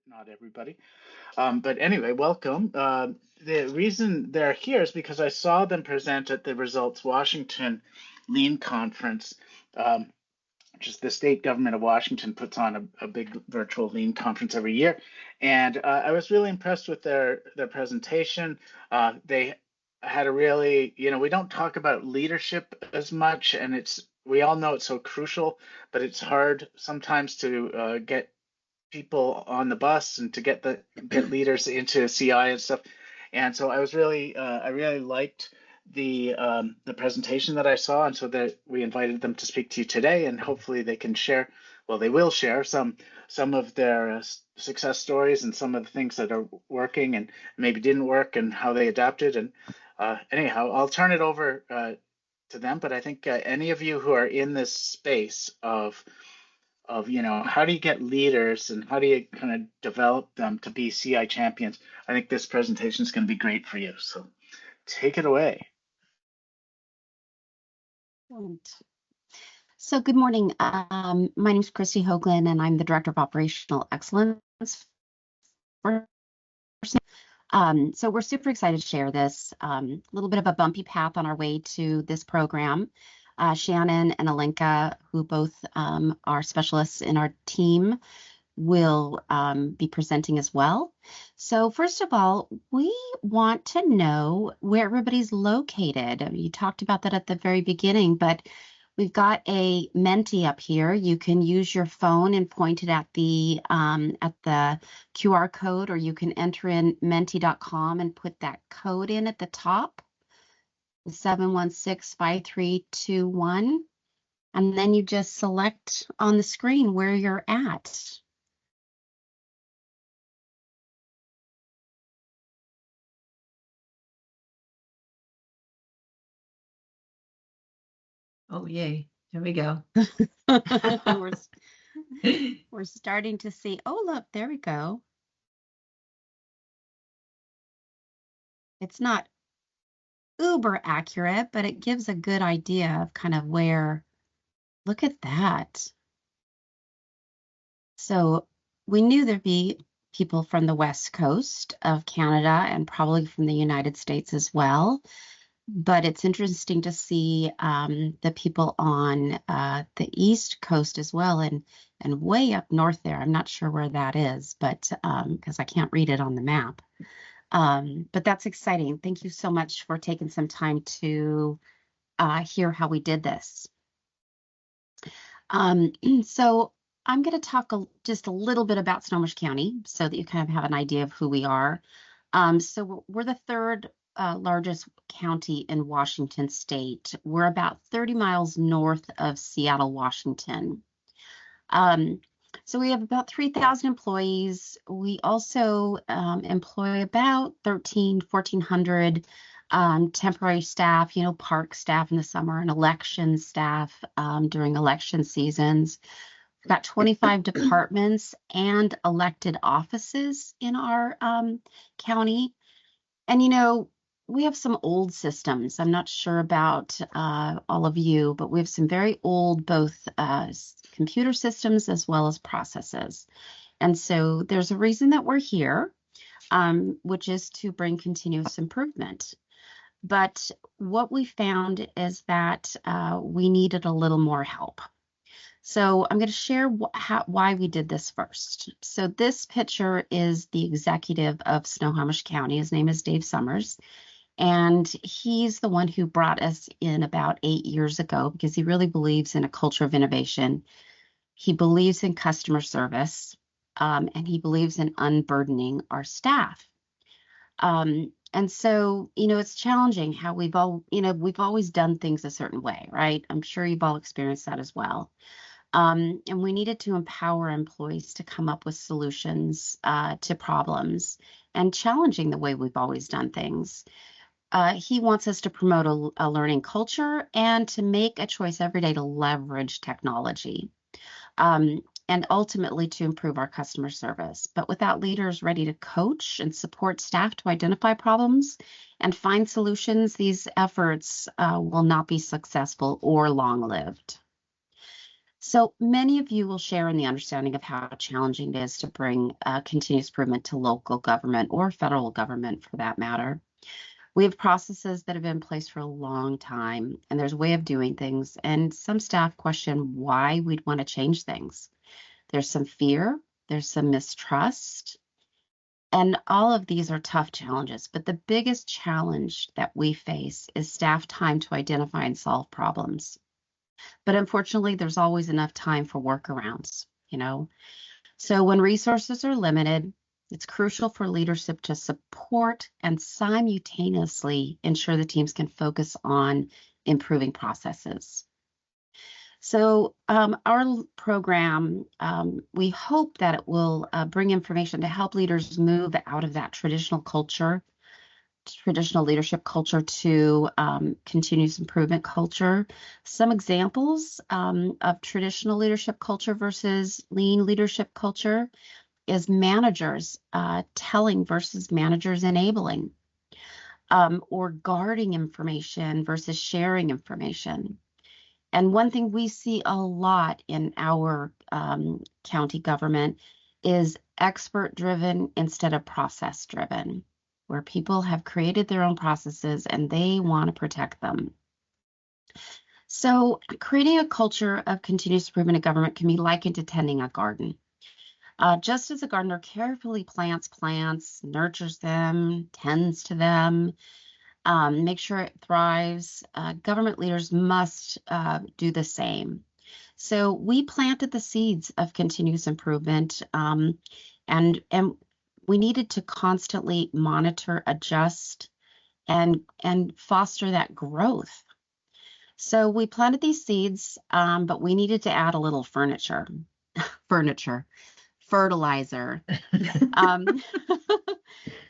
not everybody. But anyway, welcome. The reason they're here is because I saw them present at the Results Washington Lean Conference. Um, just the state government of Washington puts on a big virtual lean conference every year, and I was really impressed with their presentation. They had a really, we don't talk about leadership as much, and we all know it's so crucial, but it's hard sometimes to get people on the bus and to get leaders into CI and stuff. And so I really liked the presentation that I saw, and so that we invited them to speak to you today, and hopefully they can share. Well, they will share some of their success stories and some of the things that are working and maybe didn't work and how they adapted. And anyhow, I'll turn it over to them. But I think any of you who are in this space of how do you get leaders and how do you kind of develop them to be CI champions, I think this presentation is going to be great for you. So take it away. So good morning. My name is Christy Hoagland, and I'm the Director of Operational Excellence. So we're super excited to share this. A little bit of a bumpy path on our way to this program. Shannon and Alenka, who both are specialists in our team, will be presenting as well. So first of all, we want to know where everybody's located. You talked about that at the very beginning, but we've got a Menti up here. You can use your phone and point it at the QR code, or you can enter in menti.com and put that code in at the top, 7165321, and then you just select on the screen where you're at. Oh, yay. Here we go. We're starting to see, oh, look, there we go. It's not uber accurate, but it gives a good idea of kind of where, look at that. So we knew there'd be people from the West Coast of Canada and probably from the United States as well. But it's interesting to see the people on the East Coast as well, and way up north there. I'm not sure where that is, but because I can't read it on the map. But that's exciting. Thank you so much for taking some time to hear how we did this. So I'm going to talk just a little bit about Snohomish County so that you kind of have an idea of who we are. So we're the third largest county in Washington state. We're about 30 miles north of Seattle, Washington. So we have about 3,000 employees. We also employ about 1,400 temporary staff, park staff in the summer, and election staff during election seasons. We've got 25 departments and elected offices in our county. And, we have some old systems. I'm not sure about all of you, but we have some very old, both computer systems as well as processes. And so there's a reason that we're here, which is to bring continuous improvement. But what we found is that we needed a little more help. So I'm going to share why we did this first. So this picture is the executive of Snohomish County. His name is Dave Summers. And he's the one who brought us in about 8 years ago because he really believes in a culture of innovation. He believes in customer service, and he believes in unburdening our staff. And so, it's challenging how we've always done things a certain way, right? I'm sure you've all experienced that as well. And we needed to empower employees to come up with solutions to problems and challenging the way we've always done things. He wants us to promote a learning culture and to make a choice every day to leverage technology and ultimately to improve our customer service. But without leaders ready to coach and support staff to identify problems and find solutions, these efforts will not be successful or long-lived. So many of you will share in the understanding of how challenging it is to bring continuous improvement to local government or federal government for that matter. We have processes that have been in place for a long time, and there's a way of doing things, and some staff question why we'd want to change things. There's some fear, there's some mistrust, and all of these are tough challenges, but the biggest challenge that we face is staff time to identify and solve problems. But unfortunately, there's always enough time for workarounds, you know? So when resources are limited, it's crucial for leadership to support and simultaneously ensure the teams can focus on improving processes. So our program, we hope that it will bring information to help leaders move out of that traditional leadership culture to continuous improvement culture. Some examples of traditional leadership culture versus lean leadership culture is managers telling versus managers enabling, or guarding information versus sharing information. And one thing we see a lot in our county government is expert-driven instead of process-driven, where people have created their own processes and they want to protect them. So creating a culture of continuous improvement in government can be likened to tending a garden. Just as a gardener carefully plants plants, nurtures them, tends to them, make sure it thrives, government leaders must do the same. So we planted the seeds of continuous improvement, and we needed to constantly monitor, adjust, and foster that growth. So we planted these seeds, but we needed to add a little fertilizer.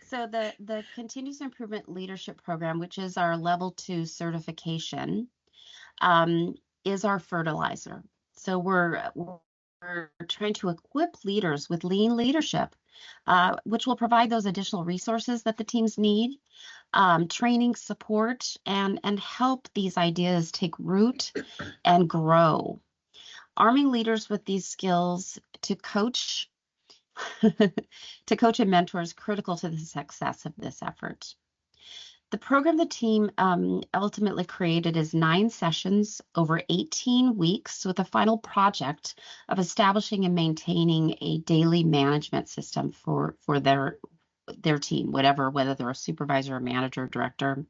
So the Continuous Improvement Leadership Program, which is our level 2 certification, is our fertilizer. So we're trying to equip leaders with lean leadership, which will provide those additional resources that the teams need, training, support, and help these ideas take root and grow. Arming leaders with these skills to coach and mentor is critical to the success of this effort. The program the team ultimately created is 9 sessions over 18 weeks with a final project of establishing and maintaining a daily management system for their team, whether they're a supervisor, or manager, or director.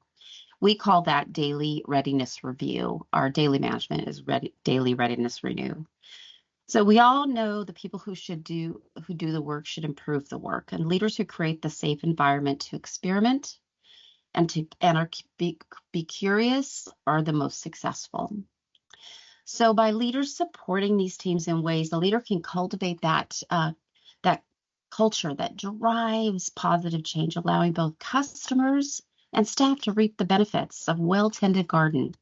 We call that daily readiness review. Our daily management is daily readiness renew. So we all know the people who do the work should improve the work, and leaders who create the safe environment to experiment and be curious are the most successful. So by leaders supporting these teams in ways, the leader can cultivate that culture that drives positive change, allowing both customers and staff to reap the benefits of well-tended garden.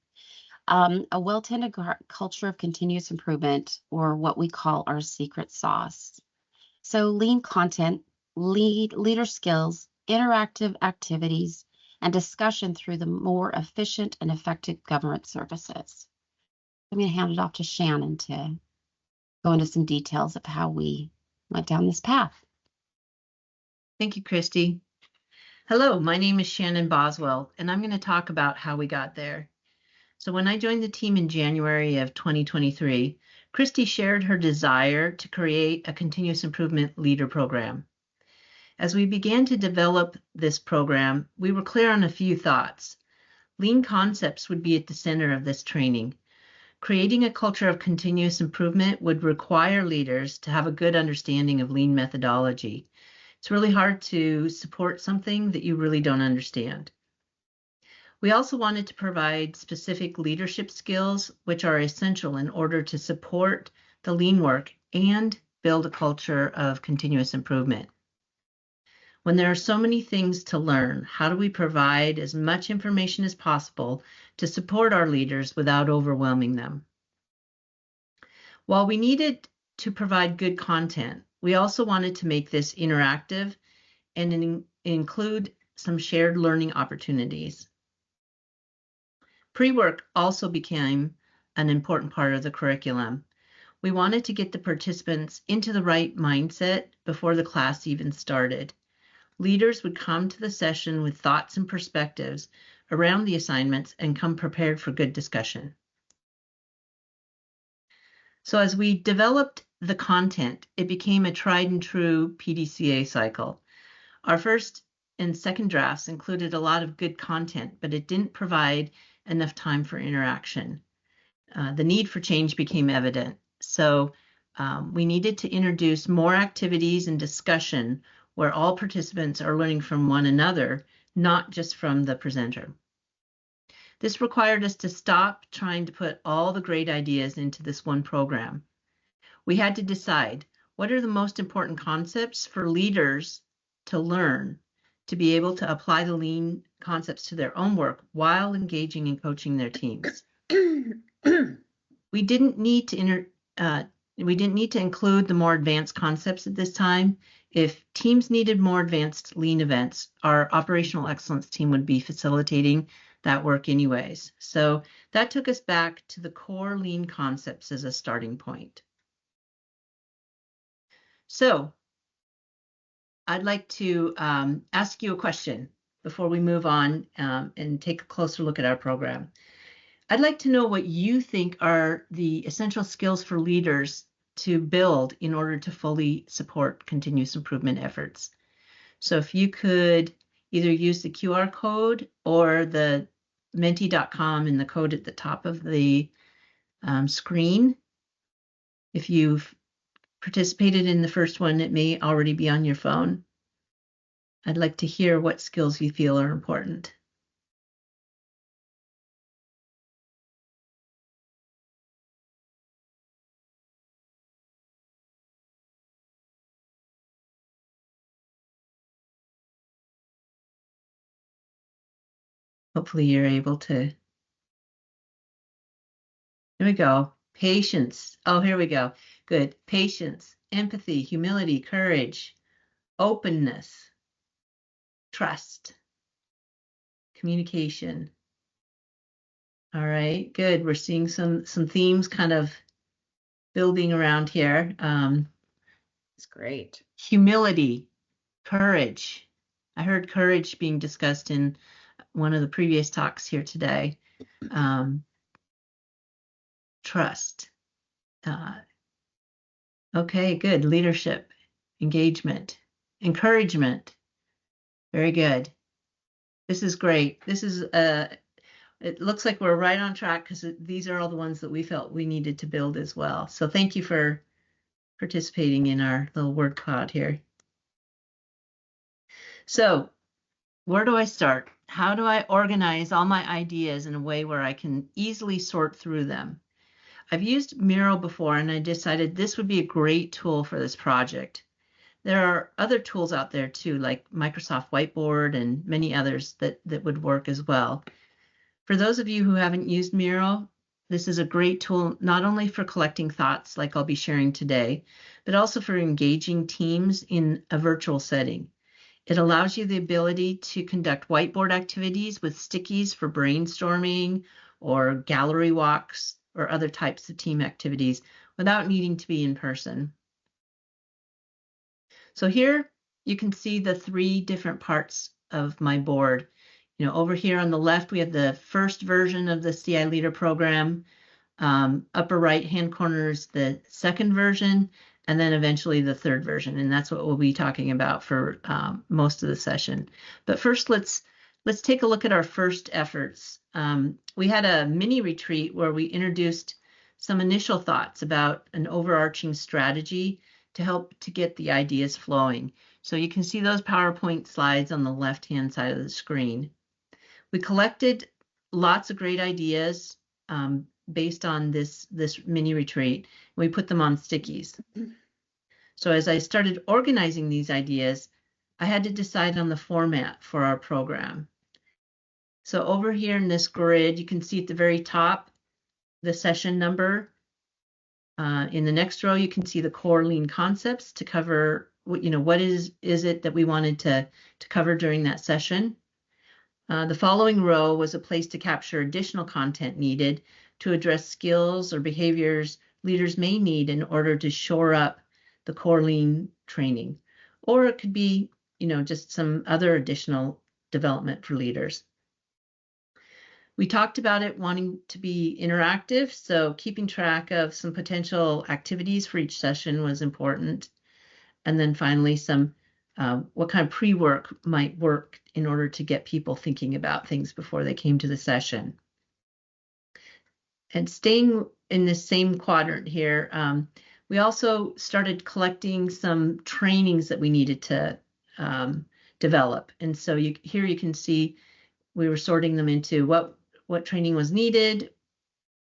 A well-tended culture of continuous improvement, or what we call our secret sauce. So lean content, leader skills, interactive activities, and discussion through the more efficient and effective government services. I'm going to hand it off to Shannon to go into some details of how we went down this path. Thank you, Christy. Hello, my name is Shannon Boswelll, and I'm going to talk about how we got there. So when I joined the team in January of 2023, Christy shared her desire to create a continuous improvement leader program. As we began to develop this program, we were clear on a few thoughts. Lean concepts would be at the center of this training. Creating a culture of continuous improvement would require leaders to have a good understanding of lean methodology. It's really hard to support something that you really don't understand. We also wanted to provide specific leadership skills, which are essential in order to support the lean work and build a culture of continuous improvement. When there are so many things to learn, how do we provide as much information as possible to support our leaders without overwhelming them? While we needed to provide good content, we also wanted to make this interactive and include some shared learning opportunities. Pre-work also became an important part of the curriculum. We wanted to get the participants into the right mindset before the class even started. Leaders would come to the session with thoughts and perspectives around the assignments and come prepared for good discussion. So as we developed the content, it became a tried and true PDCA cycle. Our first and second drafts included a lot of good content, but it didn't provide enough time for interaction. The need for change became evident. So we needed to introduce more activities and discussion where all participants are learning from one another, not just from the presenter. This required us to stop trying to put all the great ideas into this one program. We had to decide what are the most important concepts for leaders to learn to be able to apply the lean concepts to their own work while engaging and coaching their teams. We didn't need to include the more advanced concepts at this time. If teams needed more advanced lean events, our operational excellence team would be facilitating that work anyways. So that took us back to the core lean concepts as a starting point. So I'd like to ask you a question before we move on and take a closer look at our program. I'd like to know what you think are the essential skills for leaders to build in order to fully support continuous improvement efforts. So if you could either use the QR code or the menti.com and the code at the top of the screen. If you've participated in the first one, it may already be on your phone. I'd like to hear what skills you feel are important. Hopefully you're able to. Here we go. Patience. Oh, here we go. Good. Patience, empathy, humility, courage, openness, trust, communication. All right, good. We're seeing some themes kind of building around here. It's great. Humility, courage. I heard courage being discussed in one of the previous talks here today. Trust. Okay, good. Leadership, engagement, encouragement. Very good. This is great. This is it looks like we're right on track because these are all the ones that we felt we needed to build as well. So thank you for participating in our little word cloud here. So where do I start? How do I organize all my ideas in a way where I can easily sort through them? I've used Miro before, and I decided this would be a great tool for this project. There are other tools out there too, like Microsoft Whiteboard and many others that would work as well. For those of you who haven't used Miro, this is a great tool not only for collecting thoughts like I'll be sharing today, but also for engaging teams in a virtual setting. It allows you the ability to conduct whiteboard activities with stickies for brainstorming or gallery walks or other types of team activities without needing to be in person. So here you can see the three different parts of my board. You know, over here on the left, we have the first version of the CI Leader program. Upper right-hand corner is the second version, and then eventually the third version. And that's what we'll be talking about for most of the session. But first, let's take a look at our first efforts. We had a mini retreat where we introduced some initial thoughts about an overarching strategy to help to get the ideas flowing. So you can see those PowerPoint slides on the left-hand side of the screen. We collected lots of great ideas based on this mini retreat. We put them on stickies. So as I started organizing these ideas, I had to decide on the format for our program. So over here in this grid, you can see at the very top, the session number. In the next row, you can see the core lean concepts to cover, what is it that we wanted to cover during that session. The following row was a place to capture additional content needed to address skills or behaviors leaders may need in order to shore up the core lean training. Or it could be, just some other additional development for leaders. We talked about it wanting to be interactive, so keeping track of some potential activities for each session was important. And then finally, some what kind of pre-work might work in order to get people thinking about things before they came to the session. And staying in the same quadrant here, we also started collecting some trainings that we needed to develop. And so here you can see we were sorting them into what training was needed,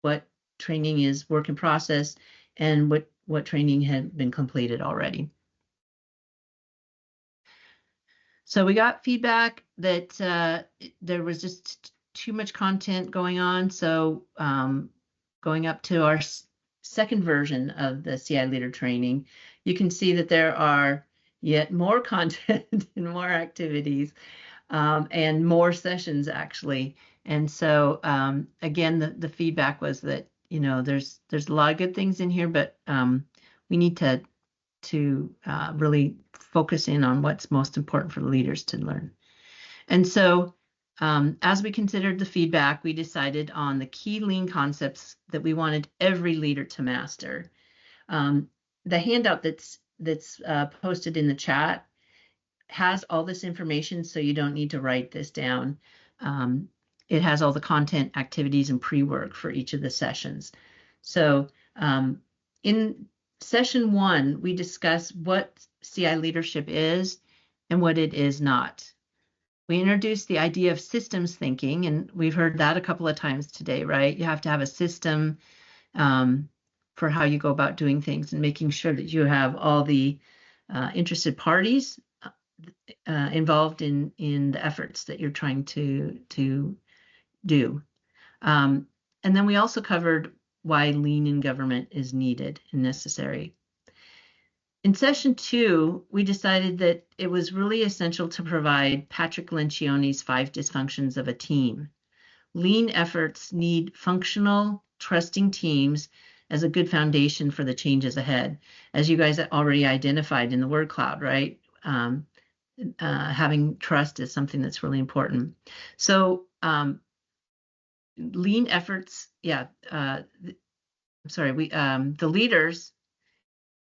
what training is work in process, and what training had been completed already. So we got feedback that there was just too much content going on. So going up to our second version of the CI Leader training, you can see that there are yet more content and more activities and more sessions actually. And so again, the feedback was that there's a lot of good things in here, but we need to really focus in on what's most important for the leaders to learn. And so as we considered the feedback, we decided on the key lean concepts that we wanted every leader to master. The handout that's posted in the chat has all this information, so you don't need to write this down. It has all the content, activities, and pre-work for each of the sessions. So in session 1, we discuss what CI leadership is and what it is not. We introduced the idea of systems thinking, and we've heard that a couple of times today, right? You have to have a system for how you go about doing things and making sure that you have all the interested parties involved in the efforts that you're trying to do. And then we also covered why lean in government is needed and necessary. In session 2, we decided that it was really essential to provide Patrick Lencioni's 5 dysfunctions of a team. Lean efforts need functional, trusting teams as a good foundation for the changes ahead, as you guys already identified in the word cloud, right? Having trust is something that's really important. So lean efforts, the leaders,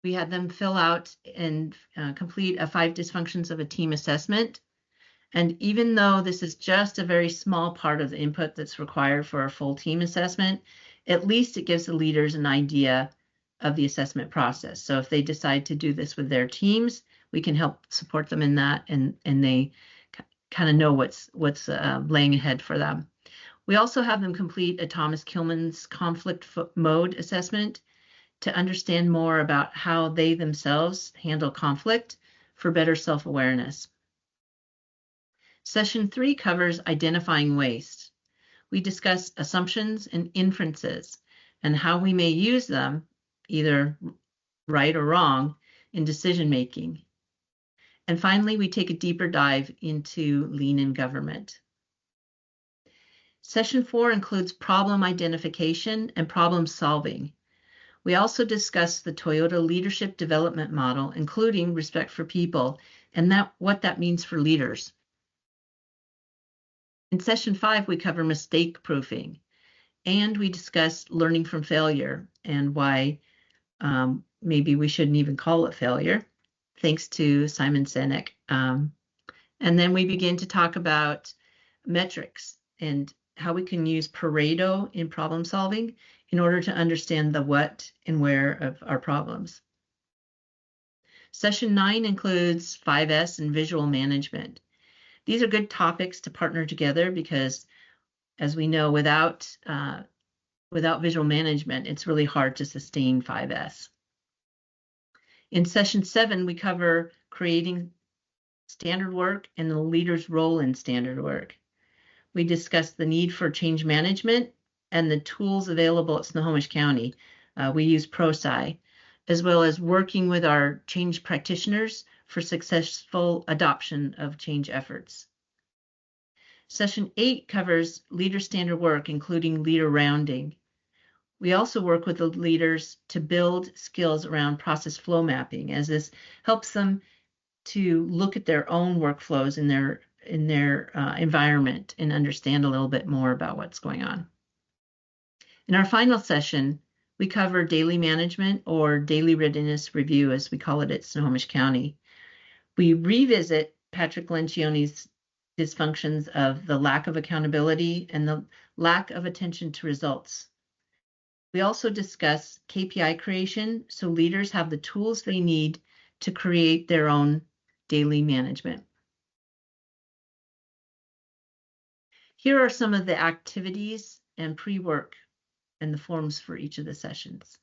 we had them fill out and complete a 5 dysfunctions of a team assessment. And even though this is just a very small part of the input that's required for a full team assessment, at least it gives the leaders an idea of the assessment process. So if they decide to do this with their teams, we can help support them in that, and they kind of know what's laying ahead for them. We also have them complete a Thomas Kilmann's conflict mode assessment to understand more about how they themselves handle conflict for better self-awareness. Session 3 covers identifying waste. We discuss assumptions and inferences and how we may use them, either right or wrong, in decision making. And finally, we take a deeper dive into lean in government. Session 4 includes problem identification and problem solving. We also discuss the Toyota leadership development model, including respect for people, and what that means for leaders. In session 5, we cover mistake proofing, and we discuss learning from failure and why maybe we shouldn't even call it failure, thanks to Simon Sinek. And then we begin to talk about metrics and how we can use Pareto in problem solving in order to understand the what and where of our problems. Session 9 includes 5S and visual management. These are good topics to partner together because, as we know, without visual management, it's really hard to sustain 5S. In session 7, we cover creating standard work and the leader's role in standard work. We discuss the need for change management and the tools available at Snohomish County. We use ProSci, as well as working with our change practitioners for successful adoption of change efforts. Session 8 covers leader standard work, including leader rounding. We also work with the leaders to build skills around process flow mapping, as this helps them to look at their own workflows in their environment and understand a little bit more about what's going on. In our final session, we cover daily management, or daily readiness review, as we call it at Snohomish County. We revisit Patrick Lencioni's dysfunctions of the lack of accountability and the lack of attention to results. We also discuss KPI creation, so leaders have the tools they need to create their own daily management. Here are some of the activities and pre-work and the forms for each of the sessions.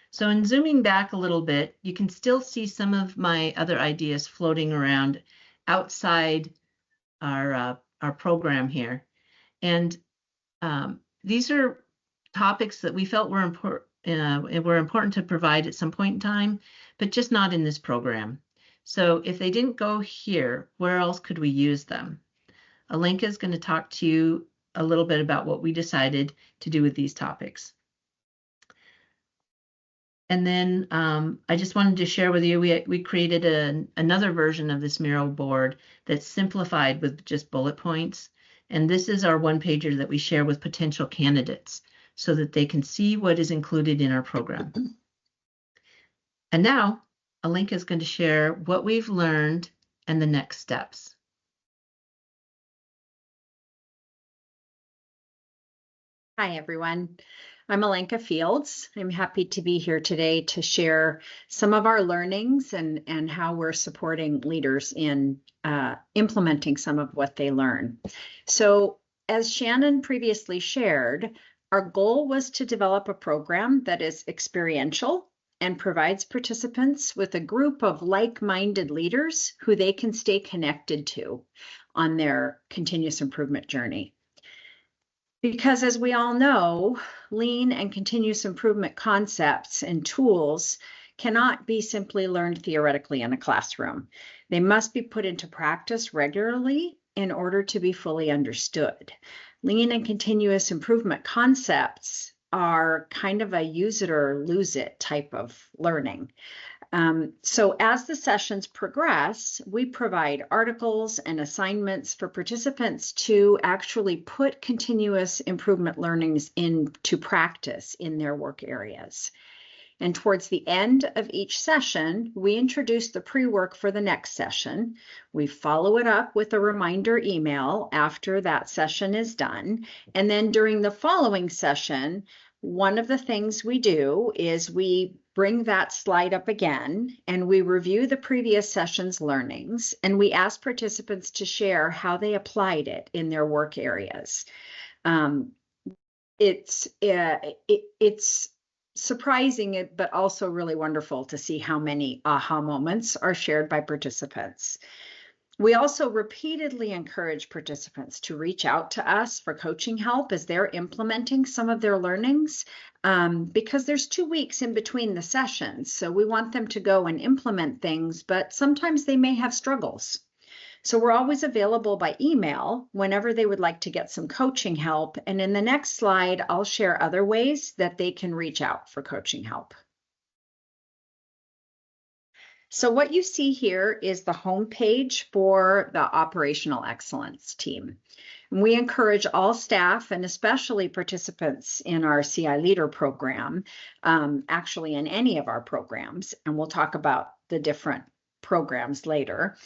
So in zooming back a little bit, you can still see some of my other ideas floating around outside our program here. And these are topics that we felt were important to provide at some point in time, but just not in this program. So if they didn't go here, where else could we use them? Alenka is going to talk to you a little bit about what we decided to do with these topics. And then I just wanted to share with you, we created another version of this Miro board that's simplified with just bullet points. And this is our one-pager that we share with potential candidates so that they can see what is included in our program. And now Alenka is going to share what we've learned and the next steps. Hi, everyone. I'm Alenka Fields. I'm happy to be here today to share some of our learnings and how we're supporting leaders in implementing some of what they learn. So, as Shannon previously shared, our goal was to develop a program that is experiential and provides participants with a group of like-minded leaders who they can stay connected to on their continuous improvement journey. Because as we all know, lean and continuous improvement concepts and tools cannot be simply learned theoretically in a classroom. They must be put into practice regularly in order to be fully understood. Lean and continuous improvement concepts are kind of a use it or lose it type of learning. So as the sessions progress, we provide articles and assignments for participants to actually put continuous improvement learnings into practice in their work areas. And towards the end of each session, we introduce the pre-work for the next session. We follow it up with a reminder email after that session is done. And then during the following session, one of the things we do is we bring that slide up again and we review the previous session's learnings and we ask participants to share how they applied it in their work areas. It's surprising, but also really wonderful to see how many aha moments are shared by participants. We also repeatedly encourage participants to reach out to us for coaching help as they're implementing some of their learnings, because there's 2 weeks in between the sessions. So we want them to go and implement things, but sometimes they may have struggles. So we're always available by email whenever they would like to get some coaching help. And in the next slide, I'll share other ways that they can reach out for coaching help. So what you see here is the homepage for the Operational Excellence team. And we encourage all staff and especially participants in our CI Leader program, actually in any of our programs, and we'll talk about the different programs later.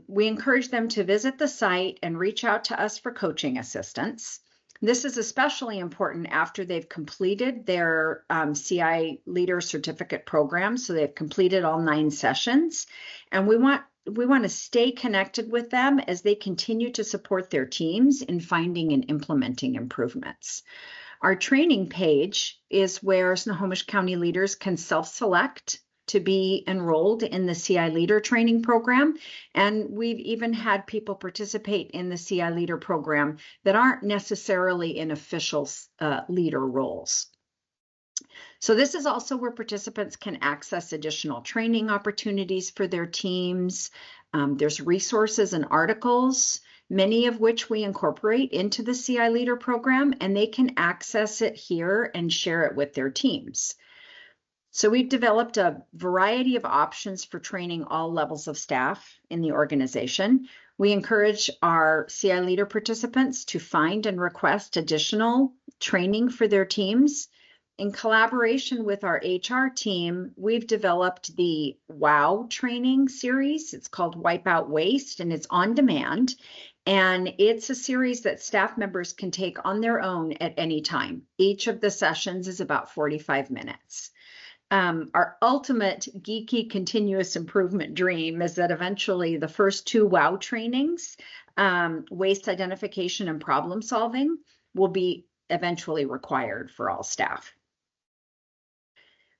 We encourage them to visit the site and reach out to us for coaching assistance. This is especially important after they've completed their CI Leader Certificate program. So they've completed all 9 sessions. And we want to stay connected with them as they continue to support their teams in finding and implementing improvements. Our training page is where Snohomish County leaders can self-select to be enrolled in the CI Leader training program. And we've even had people participate in the CI Leader program that aren't necessarily in official leader roles. So this is also where participants can access additional training opportunities for their teams. There's resources and articles many of which we incorporate into the CI Leader program, and they can access it here and share it with their teams. So we've developed a variety of options for training all levels of staff in the organization. We encourage our CI Leader participants to find and request additional training for their teams. In collaboration with our HR team, we've developed the WOW training series. It's called Wipe Out Waste, and it's on demand. And it's a series that staff members can take on their own at any time. Each of the sessions is about 45 minutes. Our ultimate geeky continuous improvement dream is that eventually the first 2 WOW trainings, waste identification and problem solving, will be eventually required for all staff.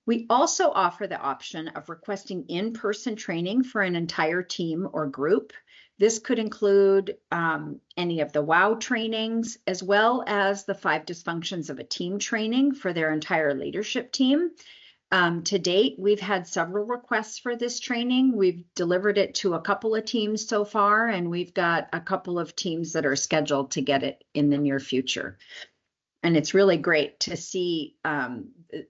We also offer the option of requesting in-person training for an entire team or group. This could include any of the WOW trainings, as well as the 5 dysfunctions of a team training for their entire leadership team. To date, we've had several requests for this training. We've delivered it to a couple of teams so far, and we've got a couple of teams that are scheduled to get it in the near future. And it's really great to see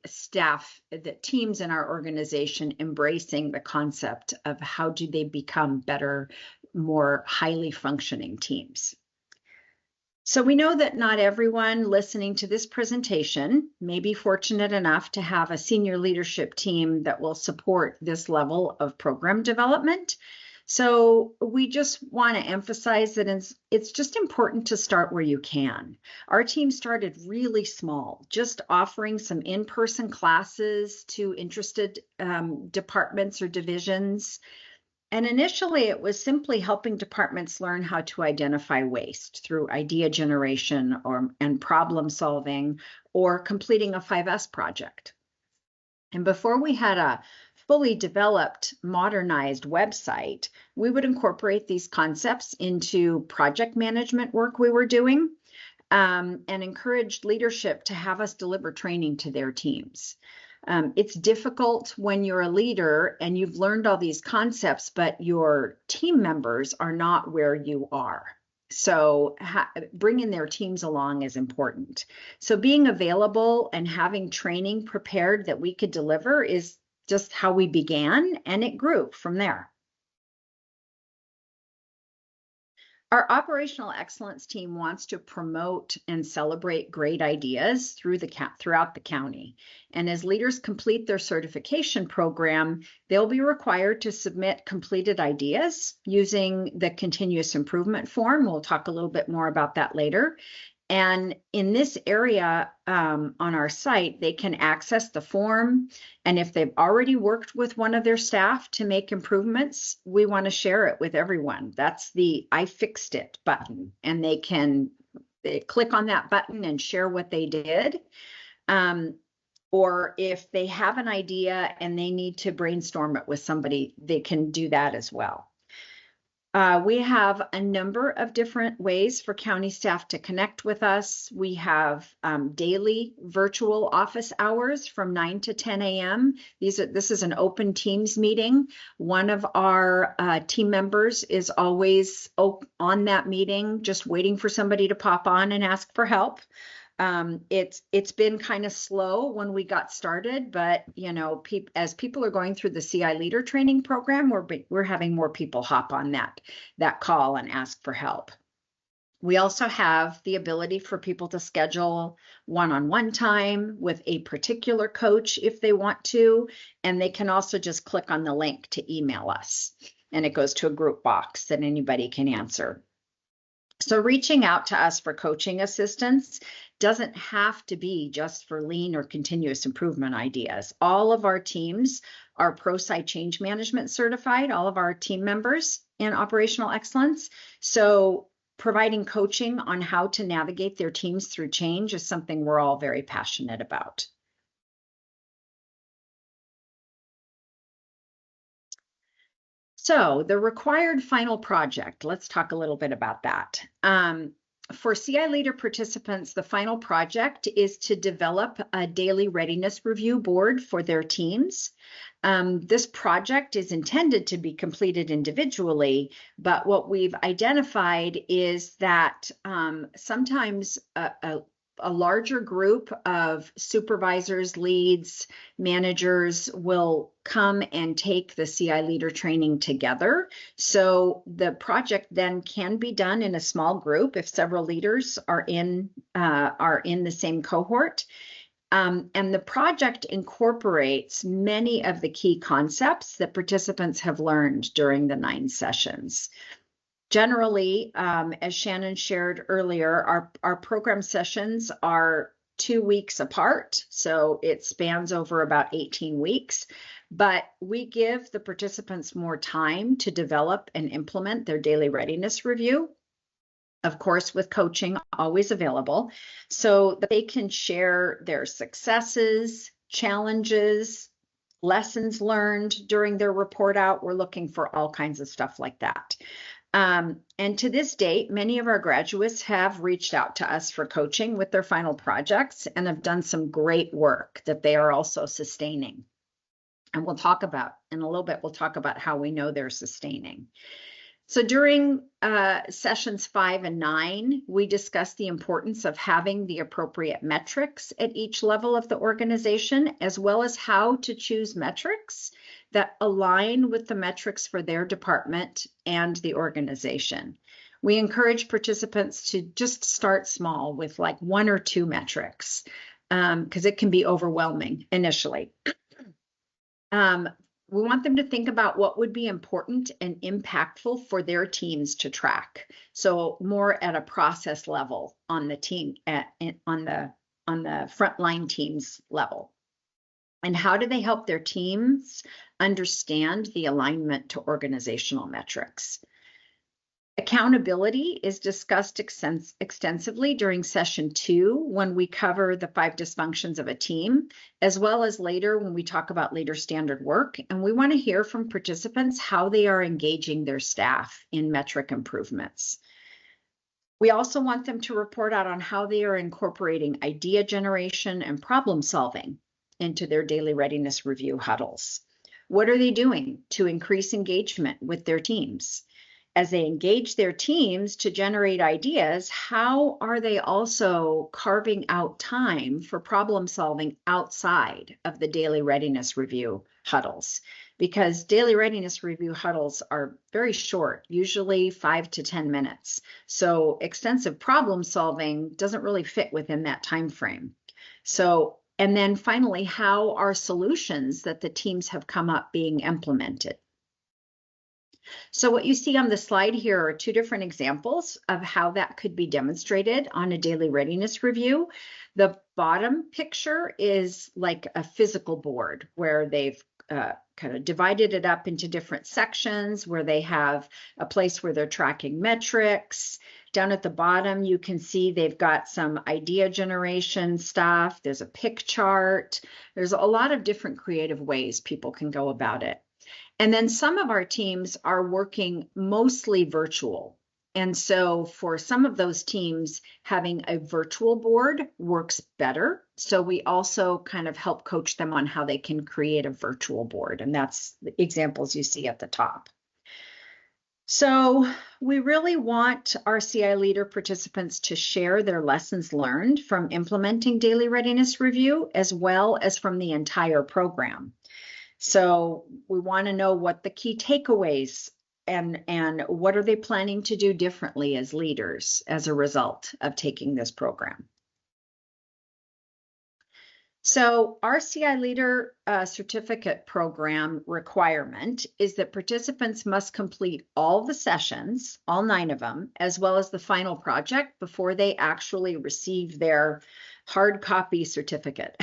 staff, the teams in our organization embracing the concept of how do they become better, more highly functioning teams. So we know that not everyone listening to this presentation may be fortunate enough to have a senior leadership team that will support this level of program development. So we just want to emphasize that it's just important to start where you can. Our team started really small, just offering some in-person classes to interested departments or divisions. And initially, it was simply helping departments learn how to identify waste through idea generation and problem solving, or completing a 5S project. And before we had a fully developed, modernized website, we would incorporate these concepts into project management work we were doing, and encouraged leadership to have us deliver training to their teams. It's difficult when you're a leader and you've learned all these concepts, but your team members are not where you are. So bringing their teams along is important. So being available and having training prepared that we could deliver is just how we began, and it grew from there. Our operational excellence team wants to promote and celebrate great ideas throughout the county. And as leaders complete their certification program, they'll be required to submit completed ideas using the continuous improvement form. We'll talk a little bit more about that later. And in this area on our site, they can access the form. And if they've already worked with one of their staff to make improvements, we want to share it with everyone. That's the I fixed it button. And they click on that button and share what they did. Or if they have an idea and they need to brainstorm it with somebody, they can do that as well. We have a number of different ways for county staff to connect with us. We have daily virtual office hours from 9 to 10 a.m. This is an open Teams meeting. One of our team members is always on that meeting, just waiting for somebody to pop on and ask for help. It's been kind of slow when we got started, but as people are going through the CI Leader training program, we're having more people hop on that call and ask for help. We also have the ability for people to schedule one-on-one time with a particular coach if they want to, and they can also just click on the link to email us, and it goes to a group box that anybody can answer. So reaching out to us for coaching assistance doesn't have to be just for lean or continuous improvement ideas. All of our teams are ProSci Change Management certified, all of our team members in operational excellence. So providing coaching on how to navigate their teams through change is something we're all very passionate about. So the required final project, let's talk a little bit about that. For CI Leader participants, the final project is to develop a daily readiness review board for their teams. This project is intended to be completed individually, but what we've identified is that sometimes a larger group of supervisors, leads, managers will come and take the CI Leader training together. So the project then can be done in a small group if several leaders are in the same cohort. And the project incorporates many of the key concepts that participants have learned during the 9 sessions. Generally, as Shannon shared earlier, our program sessions are 2 weeks apart, so it spans over about 18 weeks, but we give the participants more time to develop and implement their daily readiness review, of course, with coaching always available, so that they can share their successes, challenges, lessons learned during their report out. We're looking for all kinds of stuff like that. And to this date, many of our graduates have reached out to us for coaching with their final projects and have done some great work that they are also sustaining. And we'll talk about, in a little bit, we'll talk about how we know they're sustaining. So during sessions 5 and 9, we discussed the importance of having the appropriate metrics at each level of the organization, as well as how to choose metrics that align with the metrics for their department and the organization. We encourage participants to just start small with like 1 or 2 metrics, because it can be overwhelming initially. We want them to think about what would be important and impactful for their teams to track. So more at a process level on the team, on the frontline teams level. And how do they help their teams understand the alignment to organizational metrics? Accountability is discussed extensively during session 2 when we cover the 5 dysfunctions of a team, as well as later when we talk about leader standard work. And we want to hear from participants how they are engaging their staff in metric improvements. We also want them to report out on how they are incorporating idea generation and problem solving into their daily readiness review huddles. What are they doing to increase engagement with their teams? As they engage their teams to generate ideas, how are they also carving out time for problem solving outside of the daily readiness review huddles? Because daily readiness review huddles are very short, usually 5 to 10 minutes. So extensive problem solving doesn't really fit within that time frame. So, and then finally, how are solutions that the teams have come up being implemented? So what you see on the slide here are 2 different examples of how that could be demonstrated on a daily readiness review. The bottom picture is like a physical board where they've kind of divided it up into different sections, where they have a place where they're tracking metrics. Down at the bottom, you can see they've got some idea generation stuff. There's a pick chart. There's a lot of different creative ways people can go about it. And then some of our teams are working mostly virtual. And so for some of those teams, having a virtual board works better. So we also kind of help coach them on how they can create a virtual board. And that's the examples you see at the top. So we really want our CI Leader participants to share their lessons learned from implementing daily readiness review, as well as from the entire program. So we want to know what the key takeaways and what are they planning to do differently as leaders as a result of taking this program. So our CI Leader certificate program requirement is that participants must complete all the sessions, all 9 of them, as well as the final project before they actually receive their hard copy certificate.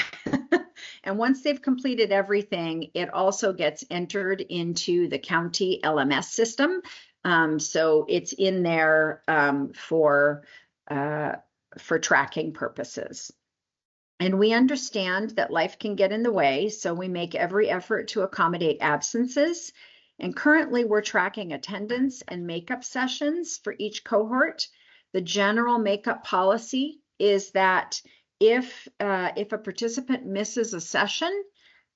And once they've completed everything, it also gets entered into the county LMS system. So it's in there for tracking purposes. And we understand that life can get in the way, so we make every effort to accommodate absences. And currently we're tracking attendance and makeup sessions for each cohort. The general makeup policy is that if a participant misses a session,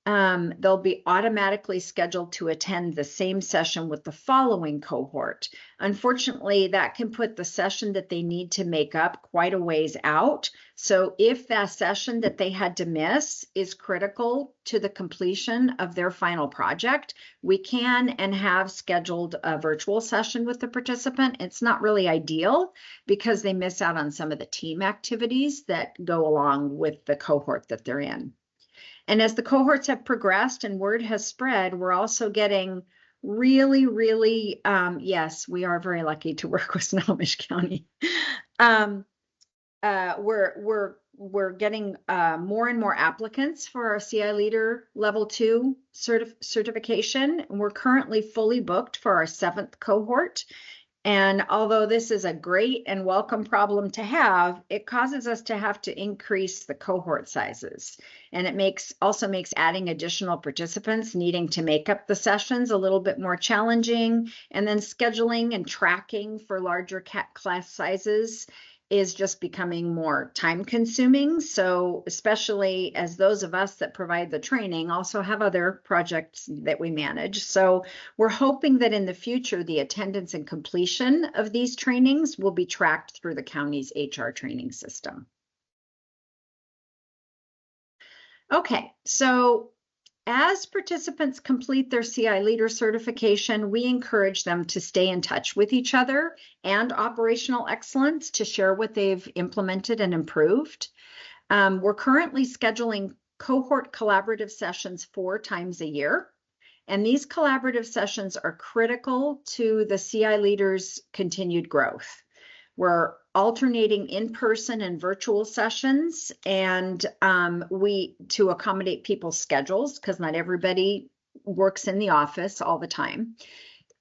they'll be automatically scheduled to attend the same session with the following cohort. Unfortunately, that can put the session that they need to make up quite a ways out. So if that session that they had to miss is critical to the completion of their final project, we can and have scheduled a virtual session with the participant. It's not really ideal because they miss out on some of the team activities that go along with the cohort that they're in. And as the cohorts have progressed and word has spread, we're also getting really, really, yes, we are very lucky to work with Snohomish County. We're getting more and more applicants for our CI Leader Level 2 certification. We're currently fully booked for our 7th cohort. And although this is a great and welcome problem to have, it causes us to have to increase the cohort sizes. And it also makes adding additional participants needing to make up the sessions a little bit more challenging. And then scheduling and tracking for larger class sizes is just becoming more time consuming. So especially as those of us that provide the training also have other projects that we manage. So we're hoping that in the future, the attendance and completion of these trainings will be tracked through the county's HR training system. Okay, so as participants complete their CI Leader certification, we encourage them to stay in touch with each other and operational excellence to share what they've implemented and improved. We're currently scheduling cohort collaborative sessions 4 times a year. And these collaborative sessions are critical to the CI Leaders' continued growth. We're alternating in-person and virtual sessions, and to accommodate people's schedules, because not everybody works in the office all the time.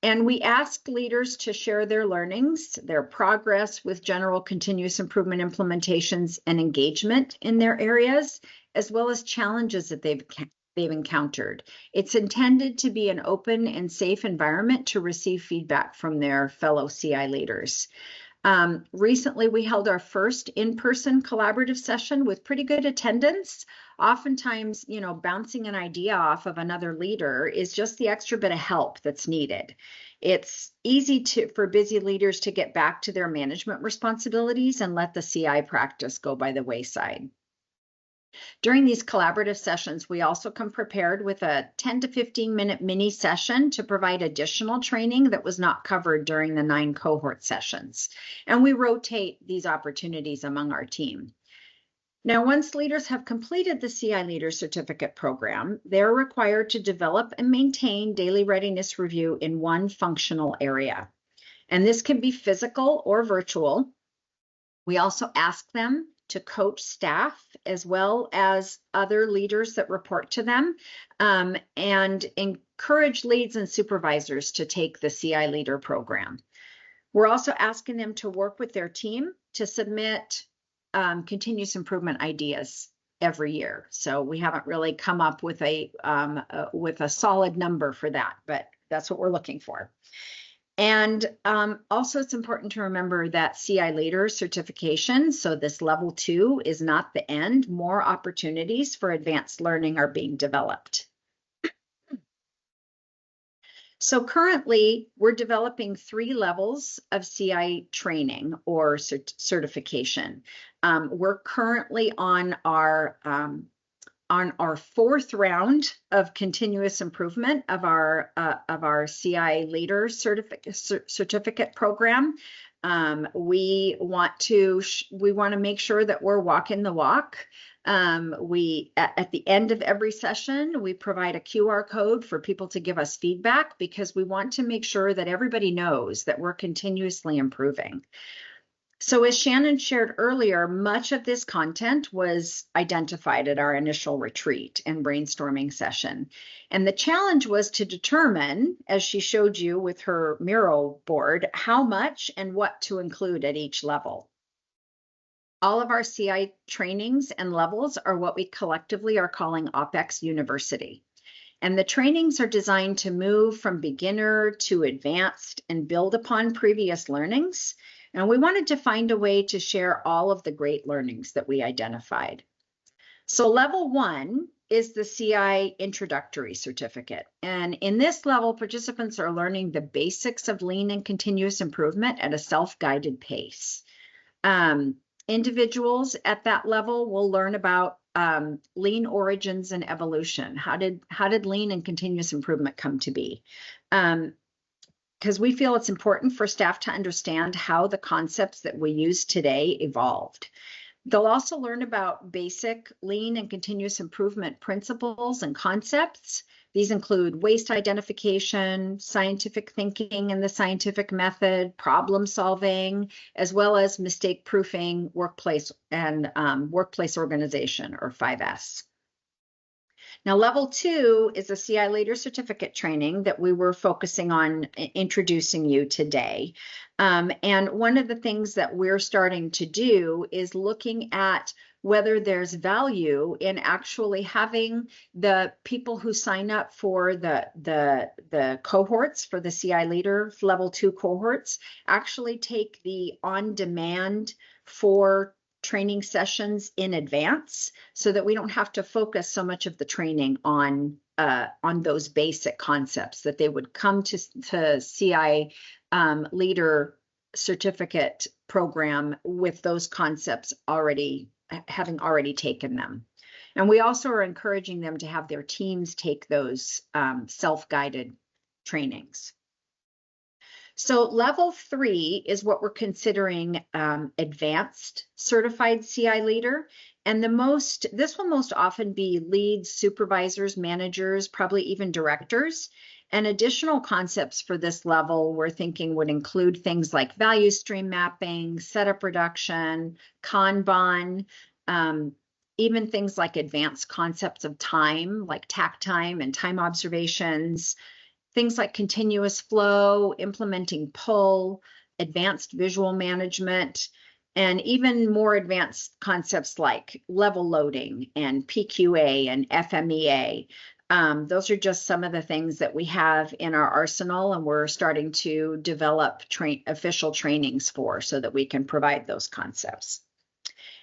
And we ask leaders to share their learnings, their progress with general continuous improvement implementations and engagement in their areas, as well as challenges that they've encountered. It's intended to be an open and safe environment to receive feedback from their fellow CI leaders. Recently, we held our first in-person collaborative session with pretty good attendance. Oftentimes, bouncing an idea off of another leader is just the extra bit of help that's needed. It's easy for busy leaders to get back to their management responsibilities and let the CI practice go by the wayside. During these collaborative sessions, we also come prepared with a 10 to 15 minute mini session to provide additional training that was not covered during the 9 cohort sessions. And we rotate these opportunities among our team. Now, once leaders have completed the CI Leader Certificate program, they're required to develop and maintain daily readiness review in one functional area. And this can be physical or virtual. We also ask them to coach staff as well as other leaders that report to them, and encourage leads and supervisors to take the CI Leader program. We're also asking them to work with their team to submit continuous improvement ideas every year. So we haven't really come up with a solid number for that, but that's what we're looking for. And also, it's important to remember that CI Leader certification, so this level 2 is not the end. More opportunities for advanced learning are being developed. So currently, we're developing 3 levels of CI training or certification. We're currently on our 4th round of continuous improvement of our CI Leader certificate program. We want to make sure that we're walking the walk. At the end of every session, we provide a QR code for people to give us feedback, because we want to make sure that everybody knows that we're continuously improving. So as Shannon shared earlier, much of this content was identified at our initial retreat and brainstorming session. And the challenge was to determine, as she showed you with her mural board, how much and what to include at each level. All of our CI trainings and levels are what we collectively are calling OpEx University. And the trainings are designed to move from beginner to advanced and build upon previous learnings. And we wanted to find a way to share all of the great learnings that we identified. So level 1 is the CI introductory certificate. And in this level, participants are learning the basics of lean and continuous improvement at a self-guided pace. Individuals at that level will learn about lean origins and evolution. How did lean and continuous improvement come to be? Because we feel it's important for staff to understand how the concepts that we use today evolved. They'll also learn about basic lean and continuous improvement principles and concepts. These include waste identification, scientific thinking and the scientific method, problem solving, as well as mistake proofing, workplace and workplace organization, or 5S. Now, level 2 is a CI Leader Certificate training that we were focusing on introducing you today. And one of the things that we're starting to do is looking at whether there's value in actually having the people who sign up for the cohorts, for the CI Leader level 2 cohorts, actually take the on-demand for training sessions in advance, so that we don't have to focus so much of the training on those basic concepts, that they would come to CI Leader Certificate program with those concepts having already taken them. And we also are encouraging them to have their teams take those self-guided trainings. So level 3 is what we're considering advanced certified CI leader. And this will most often be leads, supervisors, managers, probably even directors. And additional concepts for this level we're thinking would include things like value stream mapping, setup reduction, Kanban, even things like advanced concepts of time, like takt time and time observations, things like continuous flow, implementing pull, advanced visual management, and even more advanced concepts like level loading and PQA and FMEA. Those are just some of the things that we have in our arsenal, and we're starting to develop official trainings for, so that we can provide those concepts.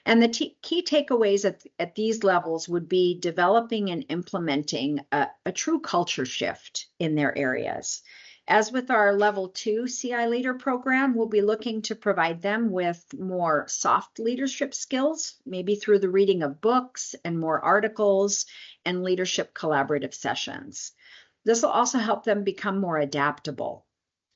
And the key takeaways at these levels would be developing and implementing a true culture shift in their areas. As with our level 2 CI leader program, we'll be looking to provide them with more soft leadership skills, maybe through the reading of books and more articles and leadership collaborative sessions. This will also help them become more adaptable.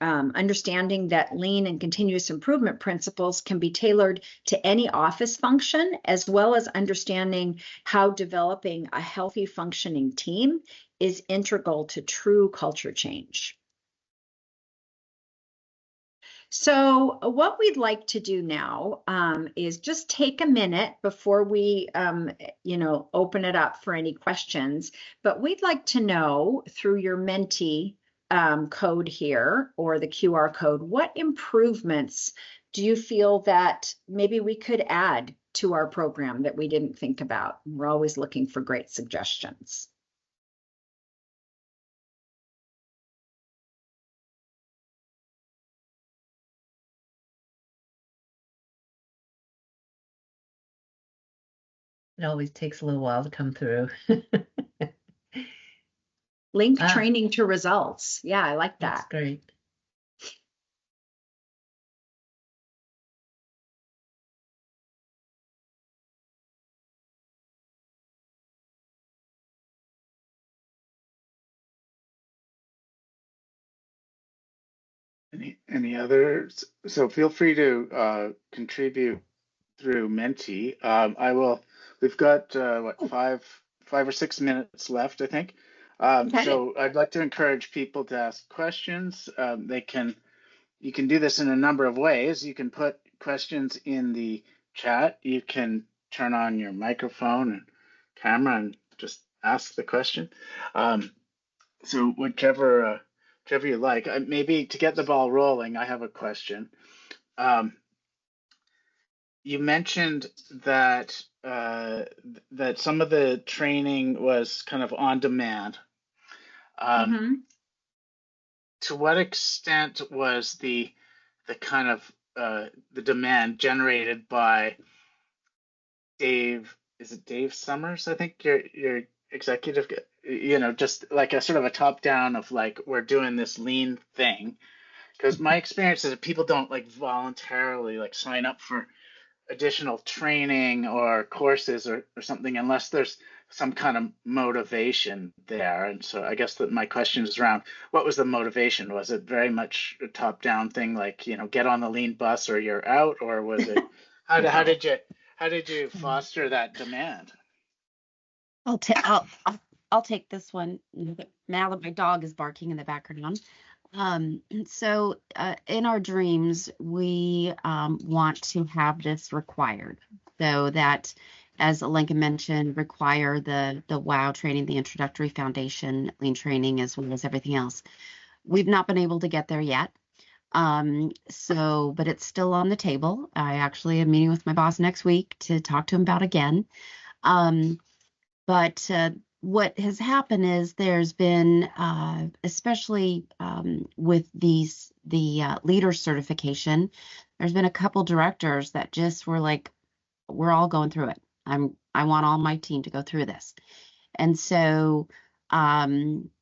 Understanding that lean and continuous improvement principles can be tailored to any office function, as well as understanding how developing a healthy functioning team is integral to true culture change. So what we'd like to do now is just take a minute before we open it up for any questions, but we'd like to know through your Menti code here, or the QR code, what improvements do you feel that maybe we could add to our program that we didn't think about? We're always looking for great suggestions. It always takes a little while to come through. Link training to results. Yeah, I like that. That's great. Any others? So feel free to contribute through Menti. We've got what, 5 or 6 minutes left, I think. Okay. So I'd like to encourage people to ask questions. You can do this in a number of ways. You can put questions in the chat. You can turn on your microphone and camera and just ask the question. So whichever you like. Maybe to get the ball rolling, I have a question. You mentioned that that some of the training was kind of on demand. To what extent was the kind of the demand generated by Dave. Is it Dave Summers? I think your executive. Just like a sort of a top down of like we're doing this lean thing. Because my experience is that people don't like voluntarily like sign up for additional training or courses or something unless there's some kind of motivation there. And so I guess that my question is around what was the motivation? Was it very much a top-down thing, like, get on the lean bus or you're out, or was it how did you foster that demand? I'll take this one now that my dog is barking in the background. So in our dreams, we want to have this required, so that, as Alenka mentioned, require the WOW training, the introductory foundation lean training, as well as everything else. We've not been able to get there yet. But it's still on the table. I actually am meeting with my boss next week to talk to him about again. But what has happened is there's been, especially with the leader certification, there's been a couple directors that just were like, we're all going through it. I want all my team to go through this. And so, of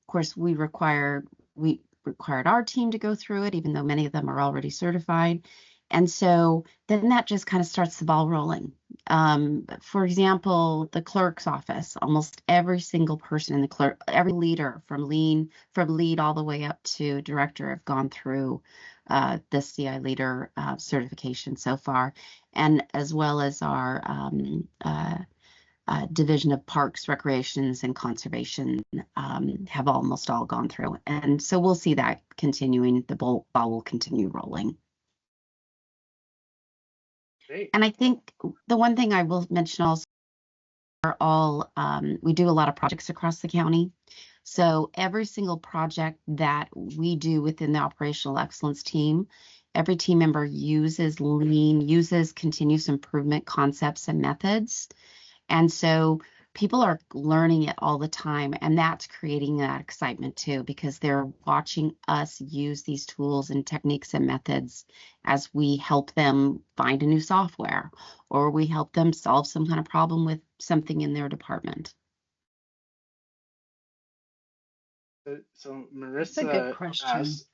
course, we required our team to go through it, even though many of them are already certified. And so then that just kind of starts the ball rolling. For example, the clerk's office, almost every single person in every leader from lead all the way up to director have gone through the CI leader certification so far, and as well as our Division of Parks, Recreations, and Conservation have almost all gone through. And so we'll see that continuing. The ball will continue rolling. Great. And I think the one thing I will mention also we do a lot of projects across the county. So every single project that we do within the operational excellence team, every team member uses lean, uses continuous improvement concepts and methods. And so people are learning it all the time, and that's creating that excitement too, because they're watching us use these tools and techniques and methods as we help them find a new software, or we help them solve some kind of problem with something in their department. So That's a good Marissa question. asked,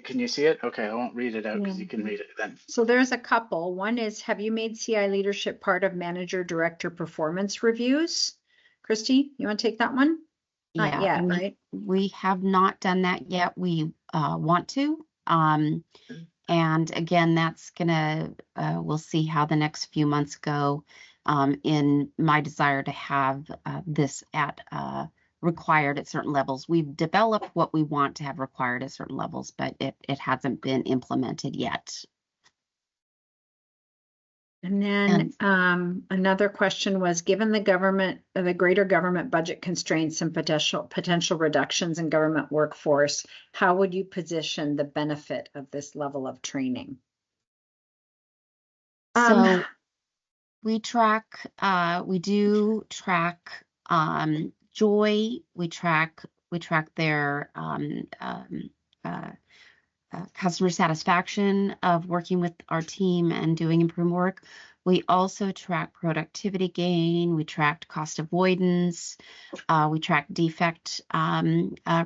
can you see it? Okay, I won't read it out because you can read it then. So there's a couple. One is, have you made CI leadership part of manager director performance reviews? Christy, you want to take that one? Not yet, right? We have not done that yet. We want to. And again, that's gonna, we'll see how the next few months go, in my desire to have this at required at certain levels. We've developed what we want to have required at certain levels, but it hasn't been implemented yet. And then another question was, given the greater government budget constraints and potential reductions in government workforce, how would you position the benefit of this level of training? So we do track Joy. We track their customer satisfaction of working with our team and doing improvement work. We also track productivity gain. We track cost avoidance. We track defect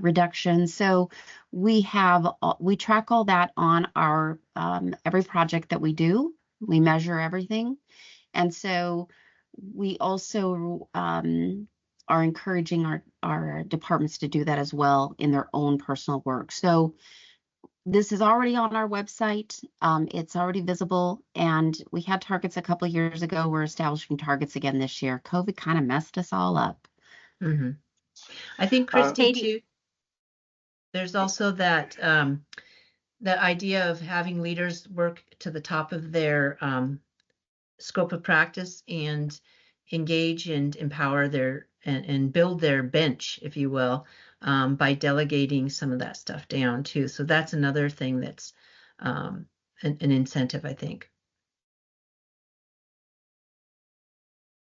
reduction. So we track all that on our every project that we do. We measure everything, and so we also are encouraging our departments to do that as well in their own personal work. So this is already on our website. It's already visible, and we had targets a couple of years ago. We're establishing targets again this year. COVID kind of messed us all up. Mm-hmm. I think, Christy, too, there's also that the idea of having leaders work to the top of their scope of practice and engage and empower and build their bench, if you will, by delegating some of that stuff down too. So that's another thing that's an incentive, I think.